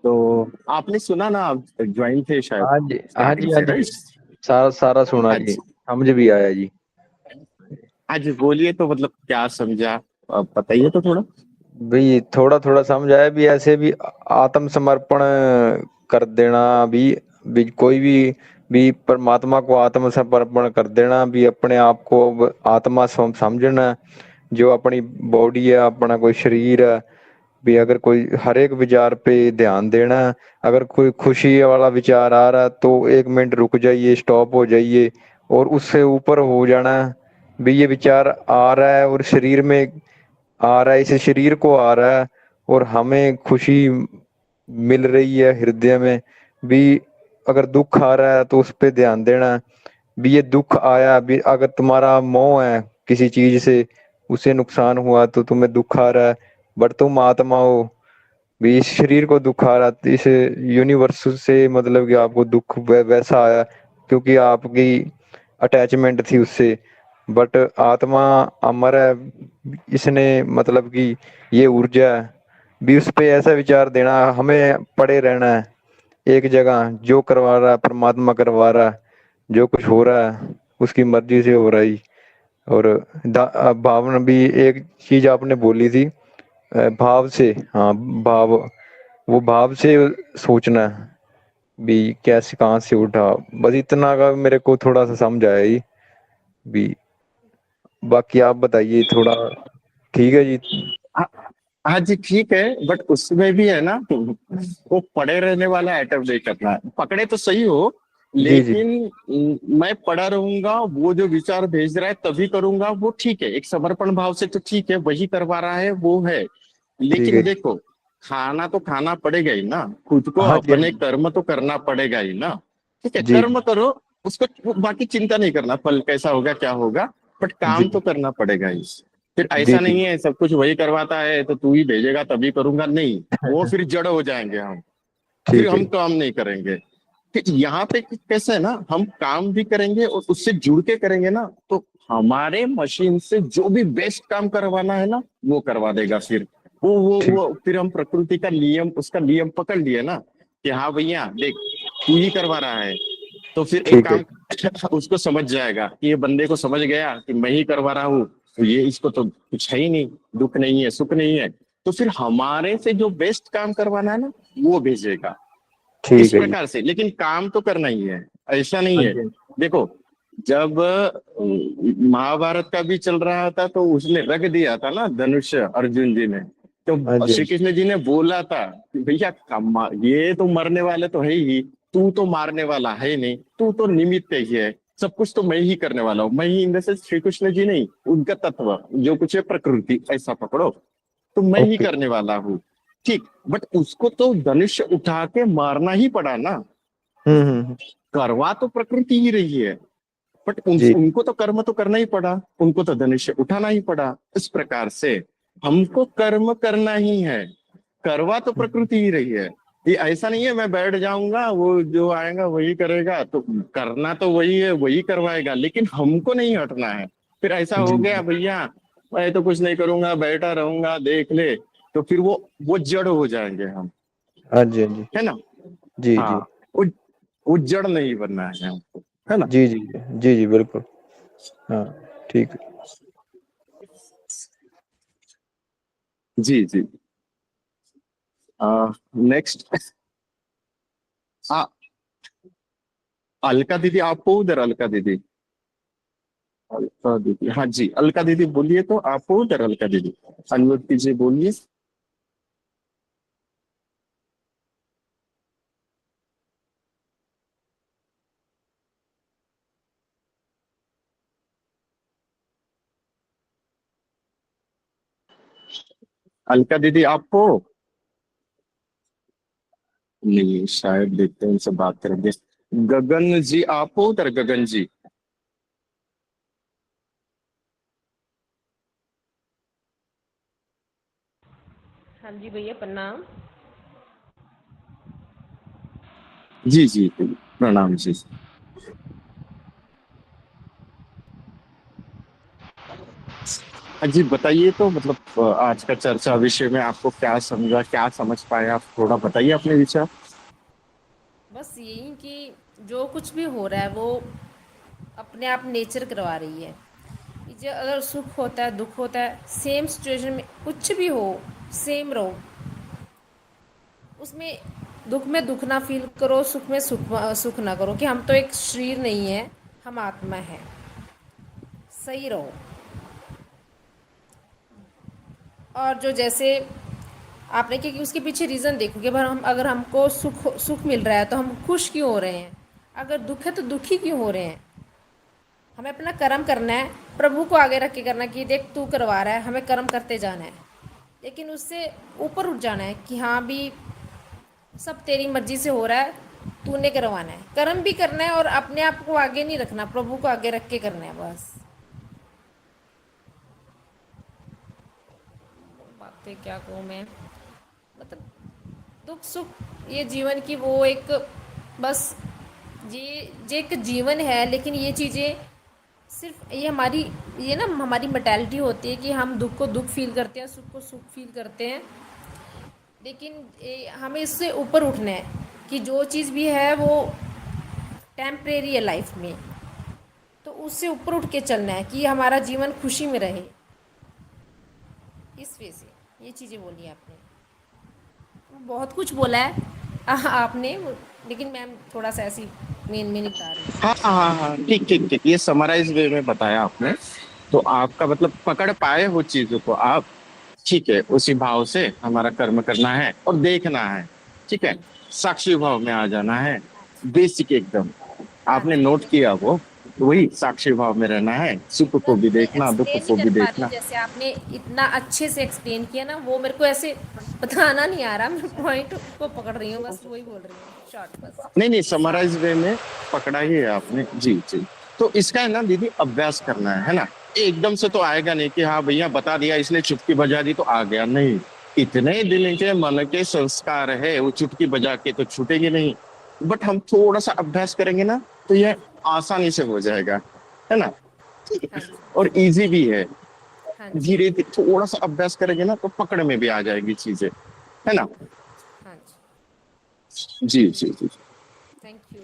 [SPEAKER 1] तो आपने सुना ना, आप ज्वाइन थे शायद
[SPEAKER 5] हाँ जी हाँ
[SPEAKER 1] स्टार्टिंग
[SPEAKER 5] जी हाँ
[SPEAKER 1] से,
[SPEAKER 5] जी,
[SPEAKER 1] राइट।
[SPEAKER 5] सारा सारा सुना जी,
[SPEAKER 1] अच्छा।
[SPEAKER 5] समझ भी आया जी।
[SPEAKER 1] आज बोलिए तो मतलब क्या समझा, आप बताइए तो थोड़ा।
[SPEAKER 5] भी थोड़ा थोड़ा समझ आया, भी ऐसे भी आत्मसमर्पण कर देना, भी कोई भी परमात्मा को आत्मसमर्पण कर देना, भी अपने आप को अब आत्मा समझना, जो अपनी बॉडी है, अपना कोई शरीर है, भी अगर कोई हर एक विचार पे ध्यान देना। अगर कोई खुशी वाला विचार आ रहा तो 1 मिनट रुक जाइए, स्टॉप हो जाइए और उससे ऊपर हो जाना। भी ये विचार आ रहा है और शरीर में आ रहा है, इस शरीर को आ रहा है और हमें खुशी मिल रही है हृदय में भी, अगर दुख आ रहा है तो उस पे ध्यान देना है। भी ये दुख आया भी, अगर तुम्हारा मोह है किसी चीज से, उसे नुकसान हुआ तो तुम्हें दुख आ रहा है, बट तुम आत्मा हो। भी इस शरीर को दुख आ रहा, इस यूनिवर्स से मतलब कि आपको दुख वैसा आया क्योंकि आपकी अटैचमेंट थी उससे। बट आत्मा अमर है, इसने मतलब कि ये ऊर्जा है। भी उस पे ऐसा विचार देना, हमें पड़े रहना है एक जगह, जो करवा रहा है परमात्मा करवा रहा है, जो कुछ हो रहा है उसकी मर्जी से हो रहा है। और भावना भी एक चीज आपने बोली थी, भाव से, हाँ भाव, वो भाव से सोचना है भी कैसे कहाँ से उठा। बस इतना का मेरे को थोड़ा सा समझ आया ही भी। बाकी आप बताइए थोड़ा। ठीक है जी।
[SPEAKER 1] हाँ हाँ जी ठीक है, बट उसमें भी है ना, वो पड़े रहने वाला आइटम नहीं करना है। पकड़े तो सही हो,
[SPEAKER 5] जी जी।
[SPEAKER 1] लेकिन मैं पड़ा रहूंगा, वो जो विचार भेज रहा है तभी करूंगा, वो ठीक है, एक समर्पण भाव से तो ठीक है, वही करवा रहा है वो है।
[SPEAKER 5] ठीक है
[SPEAKER 1] लेकिन
[SPEAKER 5] जी।
[SPEAKER 1] देखो, खाना तो खाना पड़ेगा ही ना, खुद को
[SPEAKER 5] हाँ जी हाँ
[SPEAKER 1] अपने
[SPEAKER 5] जी।
[SPEAKER 1] कर्म तो करना पड़ेगा ही ना। ठीक है,
[SPEAKER 5] जी
[SPEAKER 1] कर्म करो, उसको बाकी चिंता नहीं करना फल कैसा होगा क्या होगा, बट
[SPEAKER 5] जी
[SPEAKER 1] काम तो करना पड़ेगा ही। फिर
[SPEAKER 5] जी
[SPEAKER 1] ऐसा
[SPEAKER 5] जी।
[SPEAKER 1] नहीं है सब कुछ वही करवाता है तो तू ही भेजेगा तभी करूंगा, नहीं, वो फिर जड़ हो जाएंगे हम, फिर
[SPEAKER 5] ठीक है
[SPEAKER 1] हम काम नहीं करेंगे। फिर यहाँ पे कैसे है ना, हम काम भी करेंगे और उससे जुड़ के करेंगे ना, तो हमारे मशीन से जो भी बेस्ट काम करवाना है ना वो करवा देगा। फिर
[SPEAKER 5] ठीक
[SPEAKER 1] वो फिर हम प्रकृति का नियम, उसका नियम पकड़ लिए ना कि हाँ भैया देख, तू ही करवा रहा है, तो फिर एक
[SPEAKER 5] ठीक है।
[SPEAKER 1] काम उसको समझ जाएगा कि ये बंदे को समझ गया कि मैं ही करवा रहा हूँ, तो ये इसको तो कुछ है ही नहीं, दुख नहीं है सुख नहीं है, तो फिर हमारे से जो बेस्ट काम करवाना है ना वो भेजेगा। इस
[SPEAKER 5] ठीक है जी।
[SPEAKER 1] प्रकार से, लेकिन काम तो करना ही है, ऐसा नहीं
[SPEAKER 5] हाँ
[SPEAKER 1] है।
[SPEAKER 5] जी
[SPEAKER 1] देखो, जब महाभारत का भी चल रहा था तो उसने रख दिया था ना धनुष अर्जुन जी ने,
[SPEAKER 5] हाँ
[SPEAKER 1] तो
[SPEAKER 5] जी
[SPEAKER 1] श्री कृष्ण जी ने बोला था कि भैया ये तो मरने वाले तो है ही, तू तो मारने वाला है नहीं, तू तो निमित्त ही है, सब कुछ तो मैं ही करने वाला हूँ। मैं ही इन से श्री कृष्ण जी नहीं, उनका तत्व जो कुछ है प्रकृति ऐसा पकड़ो, तो मैं ही
[SPEAKER 5] ओके।
[SPEAKER 1] करने वाला हूँ। ठीक, बट उसको तो धनुष उठा के मारना ही पड़ा ना,
[SPEAKER 5] हम्म।
[SPEAKER 1] करवा तो प्रकृति ही रही है, बट
[SPEAKER 5] जी
[SPEAKER 1] उनको तो कर्म तो करना ही पड़ा, उनको तो धनुष्य उठाना ही पड़ा। इस प्रकार से हमको कर्म करना ही है, करवा तो प्रकृति ही रही है। ये ऐसा नहीं है मैं बैठ जाऊंगा वो जो आएगा वही करेगा, तो करना तो वही है, वही करवाएगा, लेकिन हमको नहीं हटना है। फिर ऐसा
[SPEAKER 5] जी
[SPEAKER 1] हो
[SPEAKER 5] जी।
[SPEAKER 1] गया भैया मैं तो कुछ नहीं करूंगा, बैठा रहूंगा देख ले, तो फिर वो जड़ हो जाएंगे हम,
[SPEAKER 5] हाँ जी हाँ जी।
[SPEAKER 1] है ना।
[SPEAKER 5] जी
[SPEAKER 1] हाँ,
[SPEAKER 5] जी
[SPEAKER 1] वो वो जड़ नहीं बनना है हमको, है ना।
[SPEAKER 5] जी जी जी जी बिल्कुल। हाँ ठीक है।
[SPEAKER 1] जी जी। नेक्स्ट, हाँ, अलका दीदी आप हो उधर, अलका दीदी, अलका दीदी, हाँ जी अलका दीदी बोलिए, तो आप हो उधर अलका दीदी, अनम्यूट कीजिए बोलिए। अलका दीदी आप हो, नहीं शायद, देखते हैं उनसे बात करेंगे। गगन जी आप हो उधर, गगन जी,
[SPEAKER 6] हाँ जी भैया प्रणाम।
[SPEAKER 1] जी जी प्रणाम जी। हाँ जी बताइए, तो मतलब आज का चर्चा विषय में आपको क्या समझा, क्या समझ पाए, आप थोड़ा बताइए अपने विचार।
[SPEAKER 6] बस यही कि जो कुछ भी हो रहा है वो अपने आप नेचर करवा रही है। कि जो अगर सुख होता है दुख होता है, सेम सिचुएशन में कुछ भी हो सेम रहो, उसमें दुख में दुख ना फील करो, सुख में सुख ना करो कि हम तो एक शरीर नहीं है, हम आत्मा है। सही रहो। और जो जैसे आपने कि उसके पीछे रीज़न देखो कि हम अगर हमको सुख सुख मिल रहा है तो हम खुश क्यों हो रहे हैं, अगर दुख है तो दुखी क्यों हो रहे हैं। हमें अपना कर्म करना है, प्रभु को आगे रख के करना कि देख तू करवा रहा है, हमें कर्म करते जाना है, लेकिन उससे ऊपर उठ जाना है कि हाँ भी सब तेरी मर्जी से हो रहा है, पुण्य करवाना है, कर्म भी करना है और अपने आप को आगे नहीं रखना, प्रभु को आगे रख के करना है बस। बातें क्या कहूँ मैं, मतलब दुख सुख ये जीवन की वो एक बस ये एक जीवन है, लेकिन ये चीज़ें सिर्फ ये हमारी ये ना हमारी मेंटालिटी होती है कि हम दुख को दुख फील करते हैं, सुख को सुख फील करते हैं, लेकिन हमें इससे ऊपर उठना है कि जो चीज़ भी है वो टेम्परेरी है लाइफ में, तो उससे ऊपर उठ के चलना है कि हमारा जीवन खुशी में रहे। इस वजह से ये चीज़ें बोली आपने, बहुत कुछ बोला है आपने, लेकिन मैम थोड़ा सा ऐसी मेन बता रही हूँ।
[SPEAKER 1] हाँ हाँ हाँ, ठीक ठीक ठीक, ये समराइज वे में बताया आपने। तो आपका मतलब पकड़ पाए हो चीजों को आप, ठीक है, उसी भाव से हमारा कर्म करना है और देखना है, ठीक है, साक्षी भाव में आ जाना है, बेसिक एकदम आपने नोट किया वो, वही साक्षी भाव में रहना है, सुख को भी देखना, दुख को भी देखना।
[SPEAKER 6] जैसे आपने इतना अच्छे से एक्सप्लेन किया ना, वो मेरे को ऐसे बताना नहीं आ रहा, मैं पॉइंट को पकड़ रही हूँ, बस वही बोल रही हूँ शॉर्ट बस।
[SPEAKER 1] नहीं समराइज वे में पकड़ा ही है आपने, जी जी। तो इसका है ना दीदी, अभ्यास करना है ना, एकदम से तो आएगा नहीं कि हाँ भैया बता दिया इसलिए चुटकी बजा दी तो आ गया, नहीं, इतने दिन के मन के संस्कार है, वो चुटकी बजा के तो छूटेंगे नहीं, बट हम थोड़ा सा अभ्यास करेंगे ना तो ये आसानी से हो जाएगा, है ना, और इजी भी है। धीरे धीरे थोड़ा सा अभ्यास करेंगे ना तो पकड़ में भी आ जाएगी चीजें, है ना।
[SPEAKER 6] हाँ
[SPEAKER 1] जी जी जी।
[SPEAKER 6] Thank you.